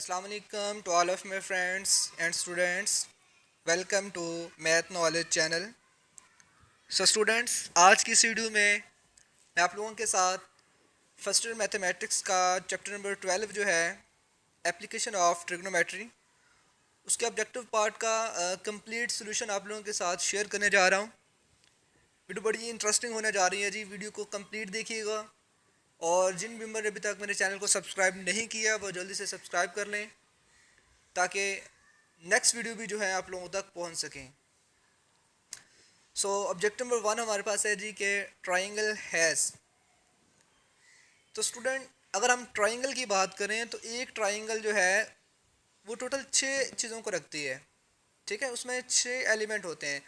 Assalamu alaikum to all of my friends and students. Welcome to Math Knowledge channel. So students, आज की इस video में मैं आप लोगों के साथ फर्स्ट ईयर मैथमेटिक्स का चैप्टर नंबर 12 जो है एप्लीकेशन ऑफ ट्रिग्नोमेट्री, उसके ऑब्जेक्टिव पार्ट का कंप्लीट सोल्यूशन आप लोगों के साथ शेयर करने जा रहा हूँ। वीडियो बड़ी इंटरेस्टिंग होने जा रही है जी, वीडियो को कंप्लीट देखिएगा और जिन मेंबर ने अभी तक मेरे चैनल को सब्सक्राइब नहीं किया वो जल्दी से सब्सक्राइब कर लें ताकि नेक्स्ट वीडियो भी जो है आप लोगों तक पहुंच सकें। सो ऑब्जेक्टिव नंबर 1 हमारे पास है जी के ट्राइंगल हैज़। तो स्टूडेंट, अगर हम ट्राइंगल की बात करें तो एक ट्राइंगल जो है वो टोटल 6 चीज़ों को रखती है। ठीक है, उसमें 6 एलिमेंट होते हैं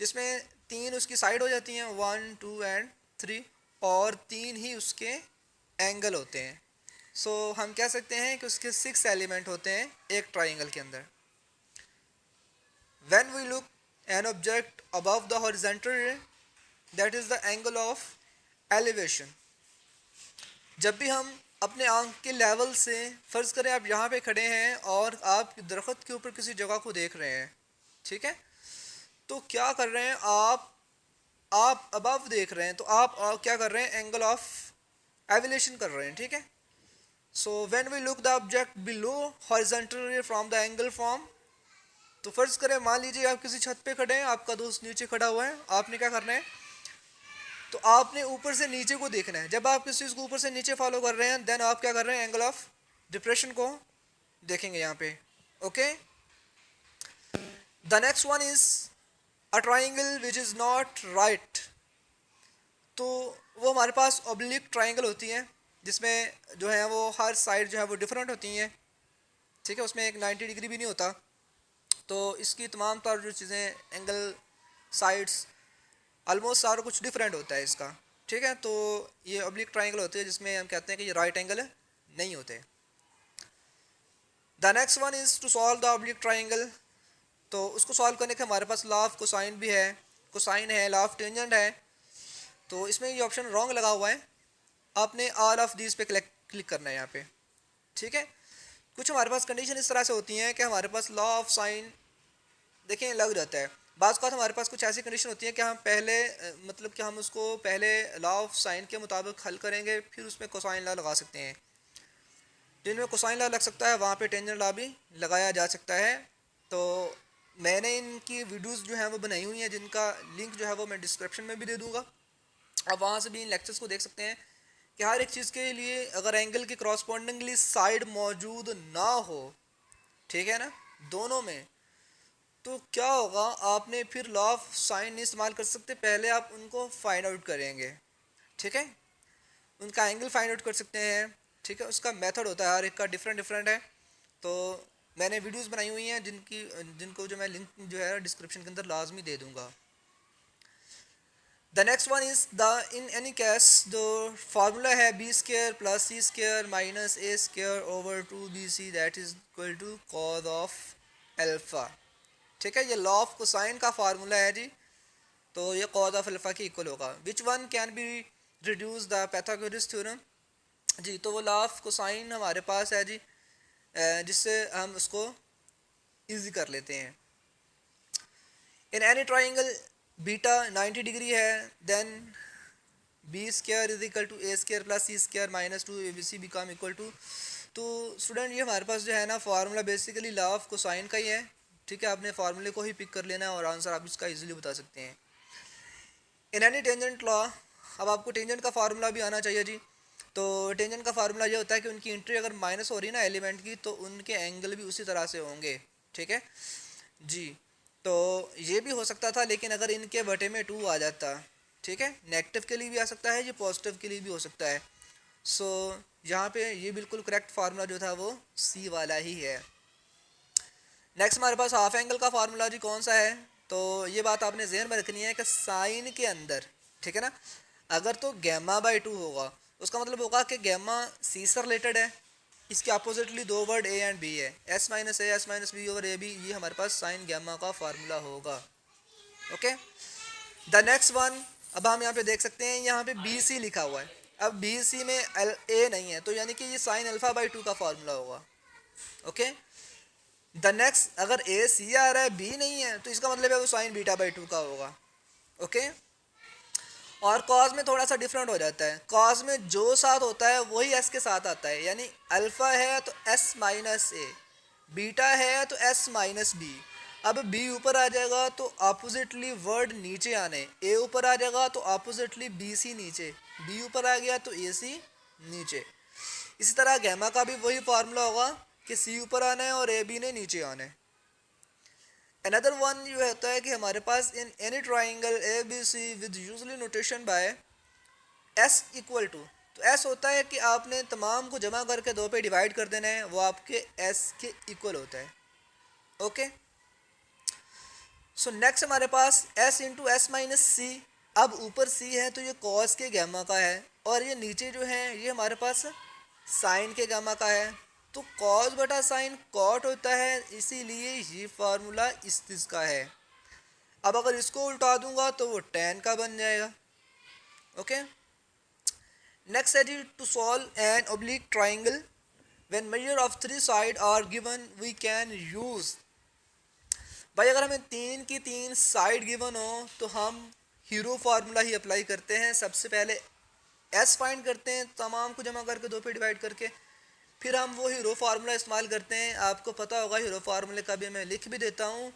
जिसमें 3 उसकी साइड हो जाती हैं 1, 2 एंड 3 और 3 ही उसके एंगल होते हैं। सो हम कह सकते हैं कि उसके 6 एलिमेंट होते हैं एक ट्राइंगल के अंदर। When we look an object above the horizontal ray, that is the angle of elevation. जब भी हम अपने आंख के लेवल से, फ़र्ज़ करें आप यहाँ पे खड़े हैं और आप दरख्त के ऊपर किसी जगह को देख रहे हैं, ठीक है, तो क्या कर रहे हैं आप अबव देख रहे हैं तो आप क्या कर रहे हैं, एंगल ऑफ एलिवेशन कर रहे हैं। ठीक है, so when we look the object below horizontal ray from the angle form, तो फ़र्ज़ करें मान लीजिए आप किसी छत पे खड़े हैं, आपका दोस्त नीचे खड़ा हुआ है, आपने क्या करना है, तो आपने ऊपर से नीचे को देखना है। जब आप किसी चीज़ को ऊपर से नीचे फॉलो कर रहे हैं देन आप क्या कर रहे हैं, एंगल ऑफ डिप्रेशन को देखेंगे यहाँ पे। Okay, the next one is a triangle which is not right. तो वो हमारे पास ऑब्लिक ट्राइंगल होती है जिसमें जो है वो हर साइड जो है वो डिफरेंट होती हैं। ठीक है, उसमें एक 90 डिग्री भी नहीं होता। तो इसकी तमाम तौर जो चीज़ें, एंगल, साइड्स, ऑलमोस्ट सारा कुछ डिफरेंट होता है इसका। ठीक है, तो ये ऑब्लिक ट्राइंगल होते हैं जिसमें हम कहते हैं कि ये राइट एंगल नहीं होते। The next one is to solve the oblique triangle. तो उसको सॉल्व करने के हमारे पास लॉ ऑफ कोसाइन भी है, कोसाइन है, लॉ ऑफ टेंजेंट है। तो इसमें ये ऑप्शन रॉन्ग लगा हुआ है, आपने ऑल ऑफ दीज पे क्लिक करना है यहाँ पे। ठीक है, कुछ हमारे पास कंडीशन इस तरह से होती हैं कि हमारे पास लॉ ऑफ साइन देखें लग जाता है। बाज़ का हमारे पास कुछ ऐसी कंडीशन होती है कि हम पहले मतलब कि हम उसको पहले लॉ ऑफ साइन के मुताबिक हल करेंगे, फिर उसमें कोसाइन लॉ लगा सकते हैं। जिनमें कोसाइन लॉ लग सकता है वहाँ पे टेंजेंट लॉ भी लगाया जा सकता है। तो मैंने इनकी वीडियोस जो हैं वो बनाई हुई हैं जिनका लिंक जो है वो मैं डिस्क्रिप्शन में भी दे दूँगा। आप वहाँ से भी इन लेक्चर्स को देख सकते हैं कि हर एक चीज़ के लिए अगर एंगल के क्रॉसपोंडिंगली साइड मौजूद ना हो, ठीक है ना, दोनों में, तो क्या होगा, आपने फिर लॉ ऑफ साइन नहीं इस्तेमाल कर सकते, पहले आप उनको फाइंड आउट करेंगे। ठीक है, उनका एंगल फाइंड आउट कर सकते हैं। ठीक है, उसका मेथड होता है, हर एक का डिफरेंट डिफरेंट है। तो मैंने वीडियोस बनाई हुई हैं जिनको जो मैं लिंक जो है डिस्क्रिप्शन के अंदर लाजमी दे दूँगा। The next one is the in any case जो फार्मूला है B square plus C square minus A square over 2bc that is equal to cos of alpha. ठीक है, ये लॉ ऑफ कोसाइन का फार्मूला है जी, तो ये कॉज ऑफ अल्फ़ा के इक्वल होगा। Which one can be reduce the Pythagoras theorem. जी, तो वो लॉ ऑफ कोसाइन हमारे पास है जी, जिससे हम उसको इजी कर लेते हैं। In any triangle beta 90 degree है then B square is equal to A square plus C square minus 2abc become equal to. तो स्टूडेंट, ये हमारे पास जो है ना formula basically law of cosine का ही है। ठीक है, आपने फार्मूले को ही पिक कर लेना है और आंसर आप इसका इजीली बता सकते हैं। इन एनी टेंजेंट लॉ, अब आपको टेंजेंट का फार्मूला भी आना चाहिए जी। तो टेंजेंट का फार्मूला ये होता है कि उनकी एंट्री अगर माइनस हो रही है ना एलिमेंट की, तो उनके एंगल भी उसी तरह से होंगे। ठीक है जी, तो ये भी हो सकता था लेकिन अगर इनके बटे में 2 आ जाता, ठीक है, नेगेटिव के लिए भी आ सकता है, ये पॉजिटिव के लिए भी हो सकता है। सो यहाँ पे ये बिल्कुल करेक्ट फार्मूला जो था वो सी वाला ही है। नेक्स्ट हमारे पास हाफ एंगल का फार्मूला जी कौन सा है, तो ये बात आपने जहन में रखनी है कि साइन के अंदर, ठीक है ना, अगर तो गैमा बाई 2 होगा उसका मतलब होगा कि गैमा सी से रिलेटेड है, इसके अपोजिटली दो वर्ड ए एंड बी है, S minus A S minus B over A B, ये हमारे पास साइन गैमा का फार्मूला होगा। ओके, द नेक्स्ट वन, अब हम यहाँ पे देख सकते हैं यहाँ पे बी सी लिखा हुआ है, अब बी सी में ए नहीं है तो यानी कि ये साइन अल्फा बाई 2 का फार्मूला होगा। ओके। द नेक्स्ट, अगर ए सी आ रहा है बी नहीं है तो इसका मतलब है वो साइन बीटा बाई टू का होगा। ओके। और कॉज में थोड़ा सा डिफरेंट हो जाता है, कॉज में जो साथ होता है वही एस के साथ आता है, यानी अल्फा है तो एस माइनस ए, बीटा है तो एस माइनस बी। अब बी ऊपर आ जाएगा तो अपोजिटली वर्ड नीचे आने, ए ऊपर आ जाएगा तो अपोजिटली बी सी नीचे, बी ऊपर आ गया तो ए सी नीचे। इसी तरह गैमा का भी वही फार्मूला होगा कि सी ऊपर आना है और ए बी ने नीचे आना है। अनदर वन ये होता है कि हमारे पास in any triangle A B C with usually notation by S equal to, तो एस होता है कि आपने तमाम को जमा करके दो पे डिवाइड कर देना है, वो आपके एस के इक्वल होता है। ओके। सो नेक्स्ट हमारे पास एस इंटू एस माइनस सी। अब ऊपर सी है तो ये कॉस के गैमा का है, और ये नीचे जो है ये हमारे पास साइन के गामा का है। तो कॉस बटा साइन कॉट होता है, इसीलिए ये फार्मूला इस चीज़ का है। अब अगर इसको उल्टा दूंगा तो वो टेन का बन जाएगा। ओके। नेक्स्ट है जी, to solve an oblique triangle when measure of three side are given we can use. भाई अगर हमें तीन की तीन साइड गिवन हो तो हम हीरो फार्मूला ही अप्लाई करते हैं। सबसे पहले एस फाइंड करते हैं तमाम को जमा करके दो पे डिवाइड करके, फिर हम वो हीरो फार्मूला इस्तेमाल करते हैं। आपको पता होगा हीरो फार्मूले का भी मैं लिख भी देता हूँ,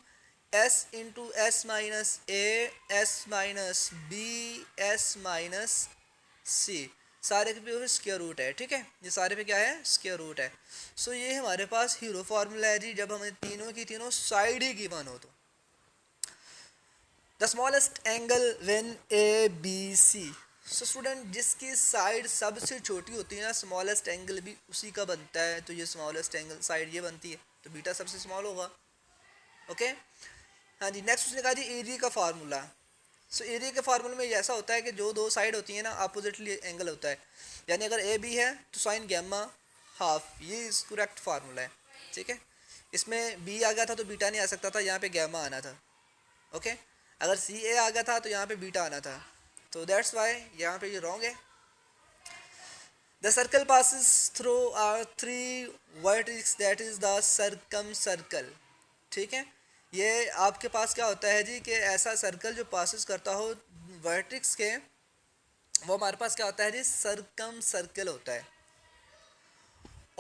S into S minus A, S minus B, S minus C, सारे के पे स्क्वायर रूट है। ठीक है, ये सारे पे क्या है, स्क्वायर रूट है। सो ये हमारे पास हीरो फार्मूला है जी, जब हमें तीनों की तीनों साइड ही गिवन हो तो। The smallest angle when A B C. So student, जिसकी साइड सबसे छोटी होती है ना, स्मॉलेस्ट एंगल भी उसी का बनता है। तो ये स्मॉलेस्ट एंगल साइड ये बनती है, तो बीटा सबसे स्मॉल होगा। ओके। हाँ जी, नेक्स्ट उसने कहा जी एरिया का फार्मूला। सो एरिया के फार्मूले में ये ऐसा होता है कि जो दो साइड होती है ना, अपोजिटली एंगल होता है। यानी अगर ए बी है तो साइन गैमा हाफ, ये करेक्ट फार्मूला है। ठीक है, इसमें बी आ गया था तो बीटा नहीं आ सकता था, यहाँ पे गैमा आना था। ओके। अगर सी ए आ गया था तो यहाँ पे बीटा आना था, तो दैट्स वाई यहाँ पे ये रॉन्ग है। The circle passes through are three vertex, that is the circumcircle. ठीक है, ये आपके पास क्या होता है जी कि ऐसा सर्कल जो पासिस करता हो वर्टिक्स के, वो हमारे पास क्या होता है जी, सर्कम सर्कल होता है।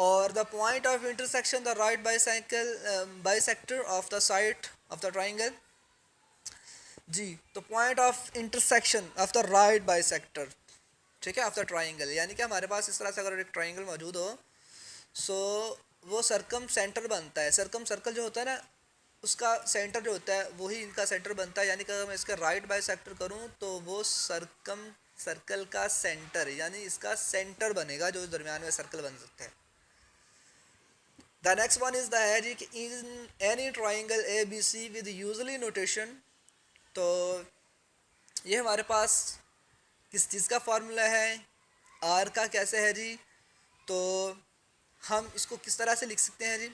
और the point of intersection the right bisector of the side of the triangle जी, तो point of intersection of the right bisector, ठीक है, ऑफ द ट्राइंगल। यानी कि हमारे पास इस तरह से अगर एक ट्राइंगल मौजूद हो, सो वो सरकम सेंटर बनता है। सरकम सर्कल जो होता है ना, उसका सेंटर जो होता है वही इनका सेंटर बनता है। यानी कि अगर मैं इसका राइट बाइसेक्टर करूं तो वो सरकम सर्कल का सेंटर, यानी इसका सेंटर बनेगा जो दरमियान में सर्कल बन सकता है। The next one is the है जी कि in any triangle A B C with usually notation, तो ये हमारे पास किस चीज़ का फार्मूला है, आर का कैसे है जी, तो हम इसको किस तरह से लिख सकते हैं जी,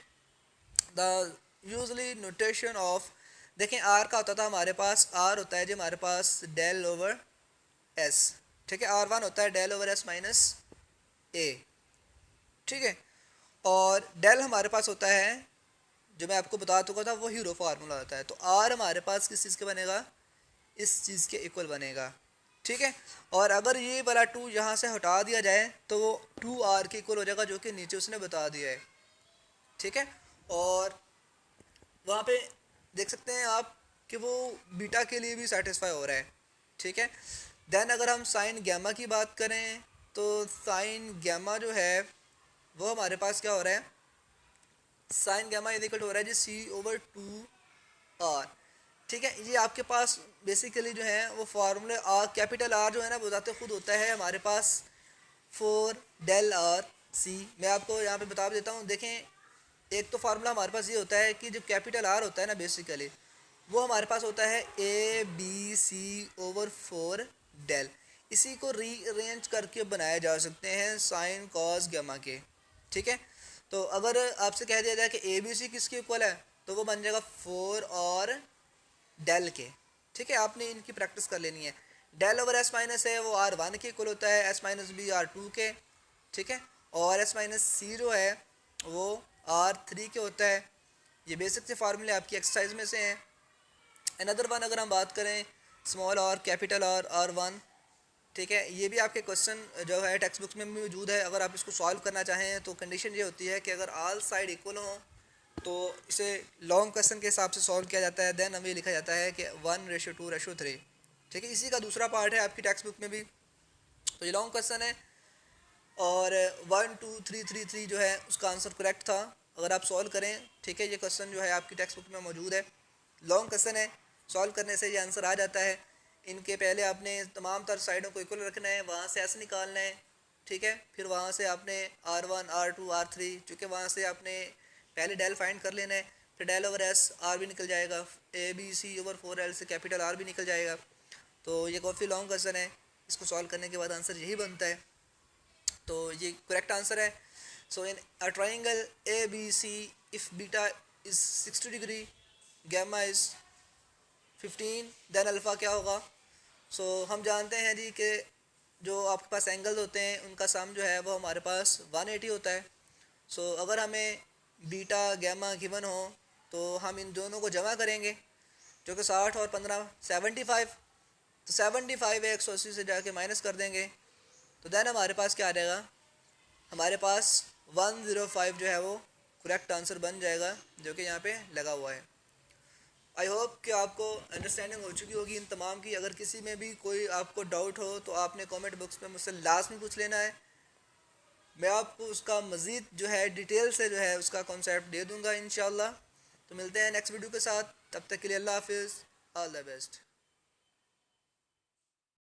द यूजली नोटेशन ऑफ, देखें आर का होता था हमारे पास, आर होता है जी हमारे पास डेल ओवर एस। ठीक है, आर वन होता है डेल ओवर एस माइनस ए। ठीक है, और डेल हमारे पास होता है, जो मैं आपको बता चुका था, वो हीरो फार्मूला होता है। तो आर हमारे पास किस चीज़ के बनेगा, इस चीज़ के इक्वल बनेगा। ठीक है, और अगर ये वाला टू यहाँ से हटा दिया जाए तो वो टू आर के इक्वल हो जाएगा, जो कि नीचे उसने बता दिया है। ठीक है, और वहाँ पे देख सकते हैं आप कि वो बीटा के लिए भी सेटिस्फाई हो रहा है। ठीक है, देन अगर हम साइन गैमा की बात करें तो साइन गैमा जो है वो हमारे पास क्या हो रहा है, साइन गैमा इज इक्वल हो रहा है जी सी ओवर टू आर। ठीक है, ये आपके पास बेसिकली जो है वो फार्मूले आर, कैपिटल आर जो है ना वो बताते खुद होता है हमारे पास फोर डेल आर सी। मैं आपको यहाँ पे बता देता हूँ, देखें एक तो फार्मूला हमारे पास ये होता है कि जो कैपिटल आर होता है ना बेसिकली, वो हमारे पास होता है A B C over four del. इसी को रीअरेंज करके बनाए जा सकते हैं साइन कॉस गैमा के। ठीक है, तो अगर आपसे कह दिया जाए कि ए बी सी किसके इक्वल है, तो वो बन जाएगा फोर और डेल के। ठीक है, आपने इनकी प्रैक्टिस कर लेनी है। डेल ओवर एस माइनस है वो आर वन के इक्वल होता है, S minus B R to के। ठीक है, और एस माइनस सी जो है वो R3 के होता है। ये बेसिक से फार्मूले आपकी एक्सरसाइज में से हैं। अनदर वन अगर हम बात करें स्मॉल और कैपिटल और R1, ठीक है, ये भी आपके क्वेश्चन जो है टेक्स्ट बुक्स में भी मौजूद है। अगर आप इसको सॉल्व करना चाहें तो कंडीशन ये होती है कि अगर ऑल साइड इक्वल हो तो इसे लॉन्ग क्वेश्चन के हिसाब से सॉल्व किया जाता है। देन हमें लिखा जाता है कि 1:2:3, ठीक है। इसी का दूसरा पार्ट है आपकी टेक्स्ट बुक में भी। तो ये लॉन्ग क्वेश्चन है और 1 2 3 3 3 जो है उसका आंसर करेक्ट था। अगर आप सॉल्व करें, ठीक है, ये क्वेश्चन जो है आपकी टेक्स्ट बुक में मौजूद है। लॉन्ग क्वेश्चन है, सॉल्व करने से ये आंसर आ जाता है। इनके पहले आपने तमाम तर साइडों को इक्वल रखना है, वहाँ से ऐसे निकालना है, ठीक है। फिर वहाँ से आपने R1 R2 R3, चूँकि वहाँ से आपने पहले डेल फाइंड कर लेना है, फिर डेल ओवर एस आर भी निकल जाएगा, ABC/4L से कैपिटल आर भी निकल जाएगा। तो ये काफ़ी लॉन्ग क्वेश्चन है, इसको सॉल्व करने के बाद आंसर यही बनता है। तो ये करेक्ट आंसर है। So in a triangle ABC if beta is 60 degree, gamma is 15, then alpha क्या होगा। सो हम जानते हैं जी कि जो आपके पास एंगल्स होते हैं उनका सम जो है वो हमारे पास 180 होता है। सो अगर हमें बीटा गैमा गिवन हो तो हम इन दोनों को जमा करेंगे, जो कि 60 और 15 75। तो 75 है 180 से जाके माइनस कर देंगे, तो देन हमारे पास क्या आ जाएगा, हमारे पास 105 जो है वो करेक्ट आंसर बन जाएगा, जो कि यहाँ पे लगा हुआ है। आई होप कि आपको अंडरस्टैंडिंग हो चुकी होगी इन तमाम की। अगर किसी में भी कोई आपको डाउट हो तो आपने कमेंट बॉक्स में मुझसे लास्ट में पूछ लेना है। मैं आपको उसका मज़ीद जो है डिटेल से जो है उसका कॉन्सेप्ट दे दूँगा इंशाल्लाह। तो मिलते हैं नेक्स्ट वीडियो के साथ, तब तक के लिए अल्लाह हाफिज़, ऑल द बेस्ट।